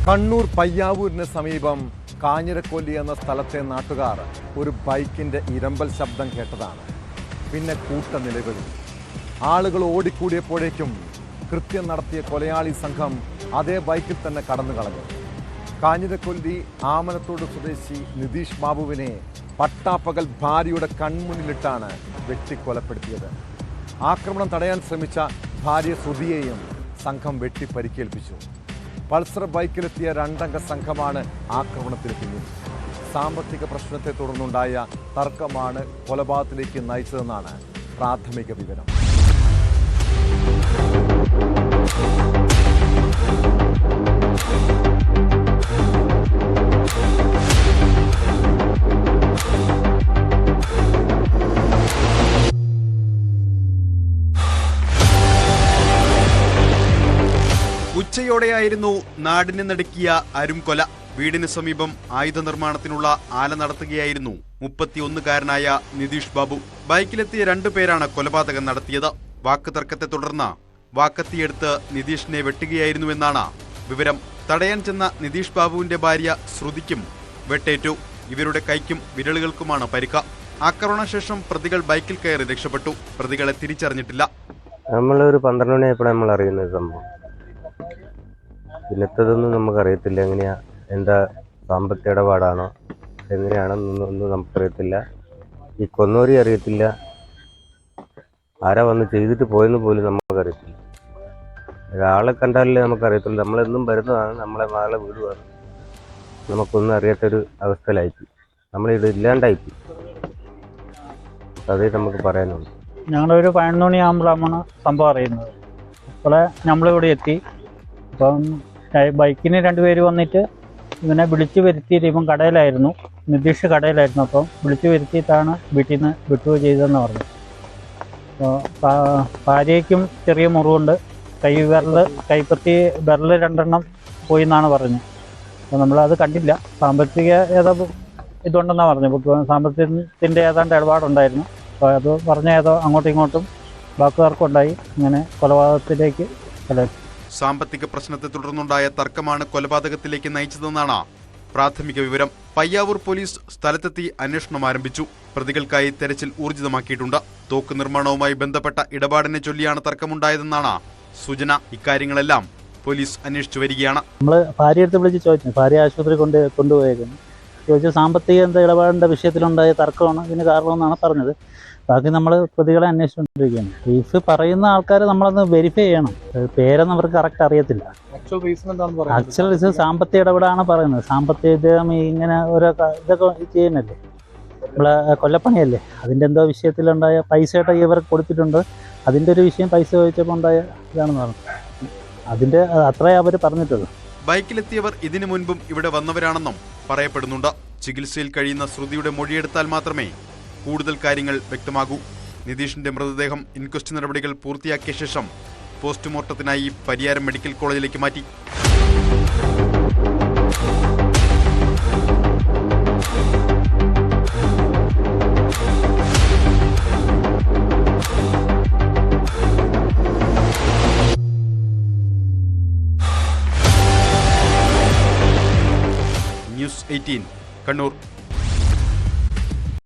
കണ്ണൂർ പയ്യാവൂരിന് സമീപം കാഞ്ഞിരക്കൊല്ലി എന്ന സ്ഥലത്തെ നാട്ടുകാർ ഒരു ബൈക്കിന്റെ ഇരമ്പൽ ശബ്ദം കേട്ടതാണ്. പിന്നെ കൂട്ടനിലവിളി. ആളുകൾ ഓടിക്കൂടിയപ്പോഴേക്കും കൃത്യം നടത്തിയ കൊലയാളി സംഘം അതേ ബൈക്കിൽ തന്നെ കടന്നു കളഞ്ഞു. കാഞ്ഞിരക്കൊല്ലി ആമനത്തോട് സ്വദേശി നിതീഷ് ബാബുവിനെ പട്ടാപ്പകൽ ഭാര്യയുടെ കൺമുന്നിലിട്ടാണ് വെട്ടിക്കൊലപ്പെടുത്തിയത്. ആക്രമണം തടയാൻ ശ്രമിച്ച ഭാര്യ ശ്രുതിയെയും സംഘം വെട്ടി പരിക്കേൽപ്പിച്ചു. പൾസർ ബൈക്കിലെത്തിയ രണ്ടംഗ സംഘമാണ് ആക്രമണത്തിന് പിന്നിൽ. സാമ്പത്തിക പ്രശ്നത്തെ തുടർന്നുണ്ടായ തർക്കമാണ് കൊലപാതകത്തിലേക്ക് നയിച്ചതെന്നാണ് പ്രാഥമിക വിവരം. ഉച്ചയോടെയായിരുന്നു നാടിനെ നടുക്കിയ അരുംകൊല. വീടിന് സമീപം ആയുധ നിർമ്മാണത്തിനുള്ള ആല നടത്തുകയായിരുന്നു 31-കാരനായ നിതീഷ് ബാബു. ബൈക്കിലെത്തിയ 2 പേരാണ് കൊലപാതകം നടത്തിയത്. വാക്ക് തർക്കത്തെ തുടർന്ന് വാക്കത്തിയെടുത്ത് നിതീഷിനെ വെട്ടുകയായിരുന്നുവെന്നാണ് വിവരം. തടയാൻ ചെന്ന നിതീഷ് ബാബുവിന്റെ ഭാര്യ ശ്രുതിക്കും വെട്ടേറ്റു. ഇവരുടെ കൈക്കും വിരലുകൾക്കുമാണ് പരിക്ക്. ആക്രമണശേഷം പ്രതികൾ ബൈക്കിൽ കയറി രക്ഷപ്പെട്ടു. പ്രതികളെ തിരിച്ചറിഞ്ഞിട്ടില്ല. നമ്മളൊരു 12 മണിയായപ്പോഴാണ് നമ്മൾ അറിയുന്നത് സംഭവം. പിന്നത്തതൊന്നും നമുക്കറിയത്തില്ല. എങ്ങനെയാ, എന്താ സാമ്പത്തിക ഇടപാടാണോ എങ്ങനെയാണെന്നൊന്നും നമുക്കറിയത്തില്ല. ഈ കൊന്നോരി അറിയത്തില്ല, ആരാ വന്ന് ചെയ്തിട്ട് പോയെന്ന് പോലും നമുക്കറിയത്തില്ല. ഒരാളെ കണ്ടാലേ നമുക്കറിയത്തില്ല. നമ്മളെന്നും വരുന്നതാണ്, നമ്മളെ മകളെ വീടുമാണ്. നമുക്കൊന്നും അറിയാത്തൊരു അവസ്ഥയിലായിപ്പോയി. നമ്മളിവിടെ ഇല്ലാണ്ടായിപ്പോയി. അതേ നമുക്ക് പറയാനുള്ളൂ. ഞങ്ങളൊരു 11 മണിയാകുമ്പോഴാണ് സംഭവം അറിയുന്നത്. അപ്പോൾ നമ്മളിവിടെ എത്തി. അപ്പം ബൈക്കിന് 2 പേര് വന്നിട്ട് ഇവനെ വിളിച്ചു വരുത്തിയിട്ട്, ഇവൻ കടയിലായിരുന്നു, നിതീഷ് കടയിലായിരുന്നു. അപ്പം വിളിച്ചു വരുത്തിയിട്ടാണ് വീട്ടിൽ നിന്ന് വിട്ടുക ചെയ്തതെന്ന് പറഞ്ഞു. അപ്പോൾ ഭാര്യയ്ക്കും ചെറിയ മുറിവുണ്ട്. കൈപ്പത്തി വിരൽ 2 പോയി എന്നാണ് പറഞ്ഞത്. അപ്പോൾ നമ്മളത് കണ്ടില്ല. സാമ്പത്തിക ഇതുണ്ടെന്നാണ് പറഞ്ഞത്. സാമ്പത്തികത്തിൻ്റെ ഏതാണ്ട് ഇടപാടുണ്ടായിരുന്നു. അപ്പോൾ അത് പറഞ്ഞ അങ്ങോട്ടും ഇങ്ങോട്ടും വാക്കുതർക്കമുണ്ടായി. ഇങ്ങനെ കൊലപാതകത്തിലേക്ക് കലർത്തി. സാമ്പത്തിക പ്രശ്നത്തെ തുടർന്നുണ്ടായ തർക്കമാണ് കൊലപാതകത്തിലേക്ക് നയിച്ചതെന്നാണ് പ്രാഥമിക വിവരം. പയ്യാവൂർ പോലീസ് സ്ഥലത്തെത്തി അന്വേഷണം ആരംഭിച്ചു. പ്രതികൾക്കായി തെരച്ചിൽ ഊർജിതമാക്കിയിട്ടുണ്ട്. തോക്ക് നിർമ്മാണവുമായി ബന്ധപ്പെട്ട ഇടപാടിനെ ചൊല്ലിയാണ് തർക്കമുണ്ടായതെന്നാണ് സൂചന. ഇക്കാര്യങ്ങളെല്ലാം പോലീസ് അന്വേഷിച്ചു വരികയാണ്. നമ്മൾ ഭാര്യയെടുത്ത് വിളിച്ച് ചോദിച്ചു. ഭാര്യ ആശുപത്രി കൊണ്ടുപോയേക്കുന്നു. ചോദിച്ചു സാമ്പത്തിക ഇടപാടിൻ്റെ വിഷയത്തിലുണ്ടായ തർക്കമാണ് ഇതിന് കാരണമെന്നാണ് പറഞ്ഞത്. ബാക്കി നമ്മൾ പ്രതികളെ അന്വേഷിച്ചുകൊണ്ടിരിക്കുകയാണ്. കേസ് പറയുന്ന ആൾക്കാരെ നമ്മളൊന്ന് വെരിഫൈ ചെയ്യണം. പേരൊന്നും അവർക്ക് കറക്റ്റ് അറിയത്തില്ല. ആക്ച്വൽ റീസൺ സാമ്പത്തിക ഇടപെടാണ് പറയുന്നത്. സാമ്പത്തിക ഇങ്ങനെ ഓരോ ഇതൊക്കെ ചെയ്യുന്നല്ലേ, നമ്മളെ കൊല്ലപ്പണിയല്ലേ, അതിൻ്റെ എന്തോ വിഷയത്തിലുണ്ടായ പൈസയായിട്ട് ഇവർക്ക് കൊടുത്തിട്ടുണ്ട്. അതിൻ്റെ ഒരു വിഷയം പൈസ ചോദിച്ചപ്പോൾ ഉണ്ടായ ഇതാണെന്ന് പറഞ്ഞു. അതിൻ്റെ അത്രേ അവർ പറഞ്ഞിട്ടുള്ളൂ. ബൈക്കിലെത്തിയവർ ഇതിനു മുൻപും ഇവിടെ വന്നവരാണെന്നും പറയപ്പെടുന്നുണ്ട്. ചികിത്സയിൽ കഴിയുന്ന ശ്രുതിയുടെ മൊഴിയെടുത്താൽ മാത്രമേ കൂടുതൽ കാര്യങ്ങൾ വ്യക്തമാകൂ. നിതീഷിന്റെ മൃതദേഹം ഇൻക്വസ്റ്റ് നടപടികൾ പൂർത്തിയാക്കിയ ശേഷം പോസ്റ്റ്മോർട്ടത്തിനായി പരിയാരം മെഡിക്കൽ കോളേജിലേക്ക് മാറ്റി. ന്യൂസ് 18 കണ്ണൂർ.